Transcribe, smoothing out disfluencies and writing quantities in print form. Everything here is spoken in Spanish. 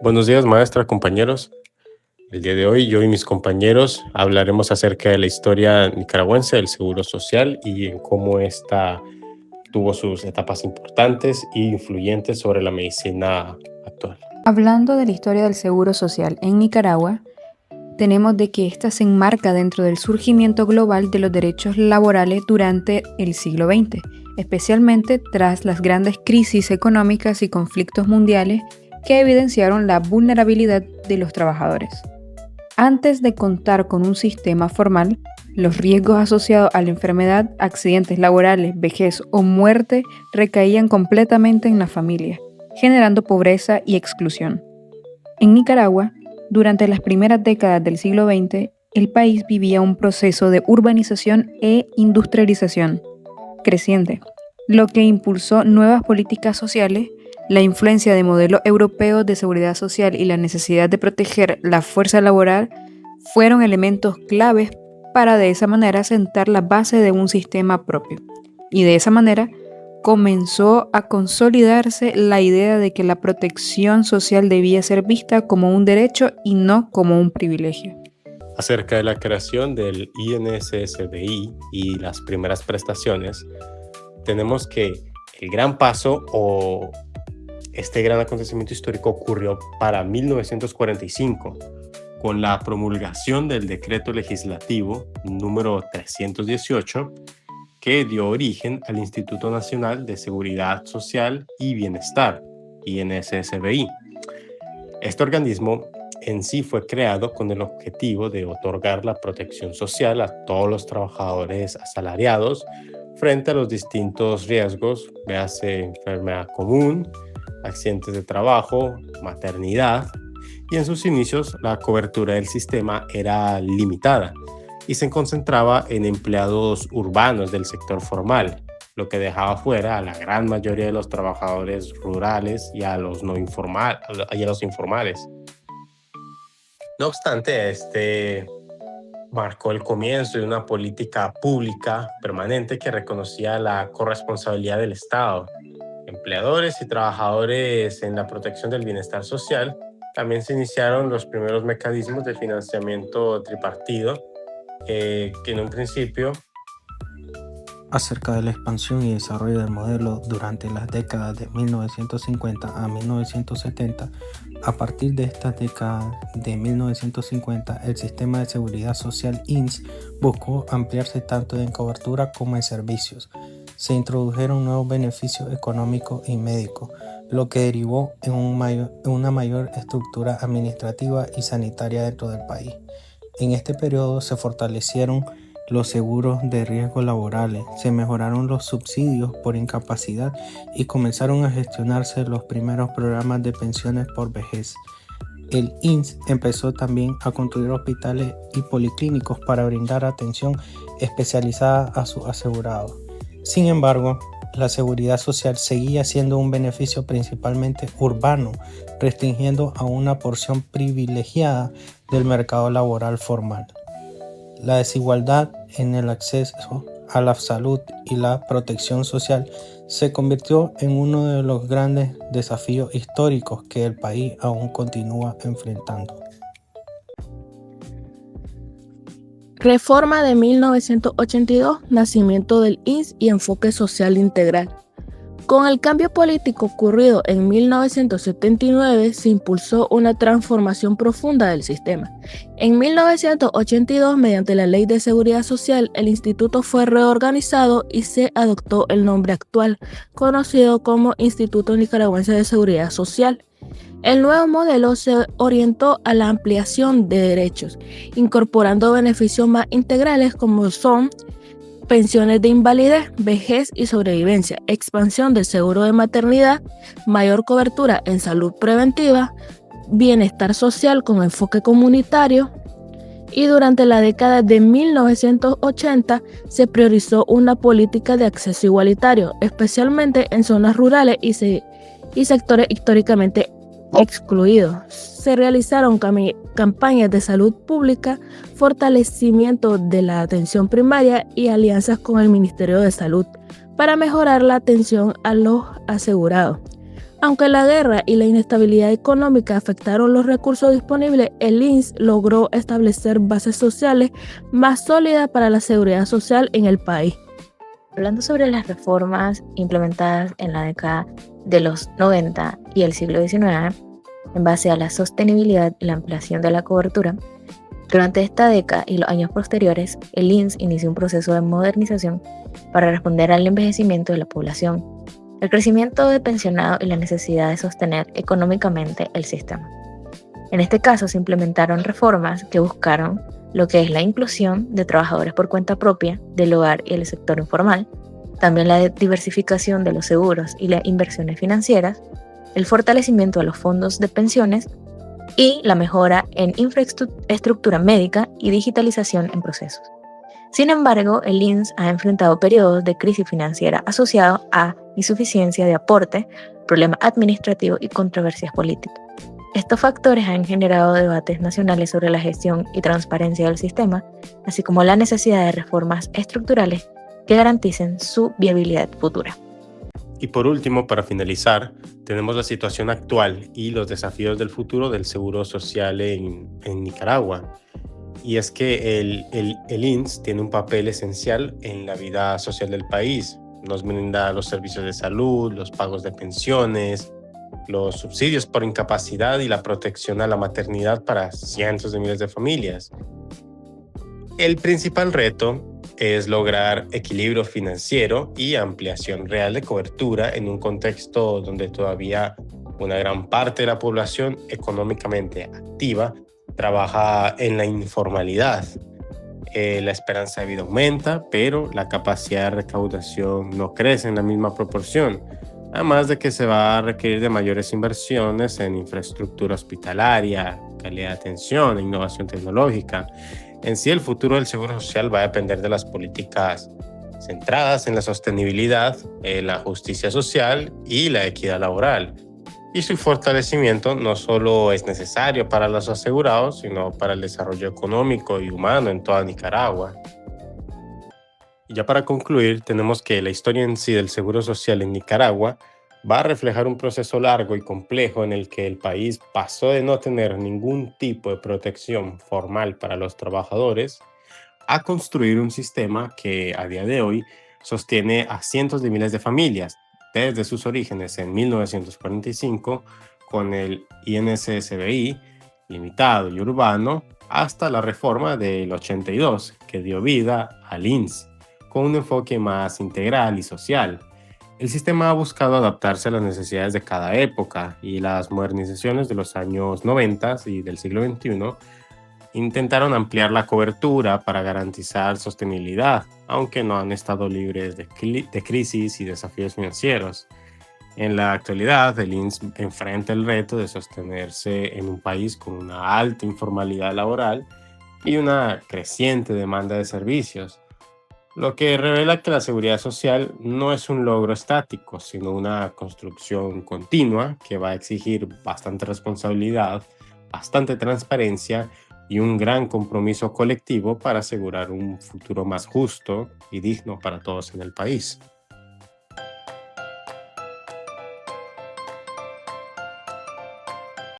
Buenos días, maestra, compañeros. El día de hoy yo y mis compañeros hablaremos acerca de la historia nicaragüense del Seguro Social y en cómo esta tuvo sus etapas importantes e influyentes sobre la medicina actual. Hablando de la historia del Seguro Social en Nicaragua, tenemos de que ésta se enmarca dentro del surgimiento global de los derechos laborales durante el siglo XX, especialmente tras las grandes crisis económicas y conflictos mundiales que evidenciaron la vulnerabilidad de los trabajadores. Antes de contar con un sistema formal, los riesgos asociados a la enfermedad, accidentes laborales, vejez o muerte recaían completamente en la familia, generando pobreza y exclusión. En Nicaragua, durante las primeras décadas del siglo XX, el país vivía un proceso de urbanización e industrialización creciente, lo que impulsó nuevas políticas sociales. La influencia de modelos europeos de seguridad social y la necesidad de proteger la fuerza laboral fueron elementos claves para de esa manera sentar la base de un sistema propio. Y de esa manera comenzó a consolidarse la idea de que la protección social debía ser vista como un derecho y no como un privilegio. Acerca de la creación del INSS-BI y las primeras prestaciones, tenemos que el gran paso o este gran acontecimiento histórico ocurrió para 1945, con la promulgación del decreto legislativo número 318, que dio origen al Instituto Nacional de Seguridad Social y Bienestar, INSS-BI. Este organismo en sí fue creado con el objetivo de otorgar la protección social a todos los trabajadores asalariados frente a los distintos riesgos, véase enfermedad común, accidentes de trabajo, maternidad, y en sus inicios la cobertura del sistema era limitada y se concentraba en empleados urbanos del sector formal, lo que dejaba fuera a la gran mayoría de los trabajadores rurales y a los informales. No obstante, este marcó el comienzo de una política pública permanente que reconocía la corresponsabilidad del Estado. Empleadores y trabajadores en la protección del bienestar social. También se iniciaron los primeros mecanismos de financiamiento tripartido, que en un principio... Acerca de la expansión y desarrollo del modelo durante las décadas de 1950 a 1970, a partir de esta década de 1950, el sistema de seguridad social INS buscó ampliarse tanto en cobertura como en servicios. Se introdujeron nuevos beneficios económicos y médicos, lo que derivó en una mayor estructura administrativa y sanitaria dentro del país. En este periodo se fortalecieron los seguros de riesgos laborales, se mejoraron los subsidios por incapacidad y comenzaron a gestionarse los primeros programas de pensiones por vejez. El INS empezó también a construir hospitales y policlínicos para brindar atención especializada a sus asegurados. Sin embargo, la seguridad social seguía siendo un beneficio principalmente urbano, restringiendo a una porción privilegiada del mercado laboral formal. La desigualdad en el acceso a la salud y la protección social se convirtió en uno de los grandes desafíos históricos que el país aún continúa enfrentando. Reforma de 1982, nacimiento del INS y enfoque social integral. Con el cambio político ocurrido en 1979 se impulsó una transformación profunda del sistema. En 1982, mediante la Ley de Seguridad Social, el instituto fue reorganizado y se adoptó el nombre actual, conocido como Instituto Nicaragüense de Seguridad Social. El nuevo modelo se orientó a la ampliación de derechos, incorporando beneficios más integrales como son pensiones de invalidez, vejez y sobrevivencia, expansión del seguro de maternidad, mayor cobertura en salud preventiva, bienestar social con enfoque comunitario. Y durante la década de 1980 se priorizó una política de acceso igualitario, especialmente en zonas rurales y sectores históricamente excluidos. Se realizaron campañas de salud pública, fortalecimiento de la atención primaria y alianzas con el Ministerio de Salud para mejorar la atención a los asegurados. Aunque la guerra y la inestabilidad económica afectaron los recursos disponibles, el INS logró establecer bases sociales más sólidas para la seguridad social en el país. Hablando sobre las reformas implementadas en la década de los 90 y el siglo XIX, en base a la sostenibilidad y la ampliación de la cobertura, durante esta década y los años posteriores, el INS inició un proceso de modernización para responder al envejecimiento de la población, el crecimiento de pensionados y la necesidad de sostener económicamente el sistema. En este caso se implementaron reformas que buscaron lo que es la inclusión de trabajadores por cuenta propia del hogar y el sector informal, también la diversificación de los seguros y las inversiones financieras, el fortalecimiento de los fondos de pensiones y la mejora en infraestructura médica y digitalización en procesos. Sin embargo, el INS ha enfrentado periodos de crisis financiera asociados a insuficiencia de aporte, problemas administrativos y controversias políticas. Estos factores han generado debates nacionales sobre la gestión y transparencia del sistema, así como la necesidad de reformas estructurales que garanticen su viabilidad futura. Y por último, para finalizar, tenemos la situación actual y los desafíos del futuro del seguro social en Nicaragua. Y es que el INS tiene un papel esencial en la vida social del país. Nos brinda los servicios de salud, los pagos de pensiones, los subsidios por incapacidad y la protección a la maternidad para cientos de miles de familias. El principal reto es lograr equilibrio financiero y ampliación real de cobertura en un contexto donde todavía una gran parte de la población económicamente activa trabaja en la informalidad. La esperanza de vida aumenta, pero la capacidad de recaudación no crece en la misma proporción. Además de que se va a requerir de mayores inversiones en infraestructura hospitalaria, calidad de atención e innovación tecnológica. En sí, el futuro del seguro social va a depender de las políticas centradas en la sostenibilidad, la justicia social y la equidad laboral. Y su fortalecimiento no solo es necesario para los asegurados, sino para el desarrollo económico y humano en toda Nicaragua. Y ya para concluir, tenemos que la historia en sí del seguro social en Nicaragua va a reflejar un proceso largo y complejo en el que el país pasó de no tener ningún tipo de protección formal para los trabajadores a construir un sistema que a día de hoy sostiene a cientos de miles de familias desde sus orígenes en 1945 con el INSSBI limitado y urbano hasta la reforma del 82 que dio vida al INS con un enfoque más integral y social. El sistema ha buscado adaptarse a las necesidades de cada época y las modernizaciones de los años 90 y del siglo XXI intentaron ampliar la cobertura para garantizar sostenibilidad, aunque no han estado libres de crisis y desafíos financieros. En la actualidad, el INS enfrenta el reto de sostenerse en un país con una alta informalidad laboral y una creciente demanda de servicios, lo que revela que la seguridad social no es un logro estático, sino una construcción continua que va a exigir bastante responsabilidad, bastante transparencia y un gran compromiso colectivo para asegurar un futuro más justo y digno para todos en el país.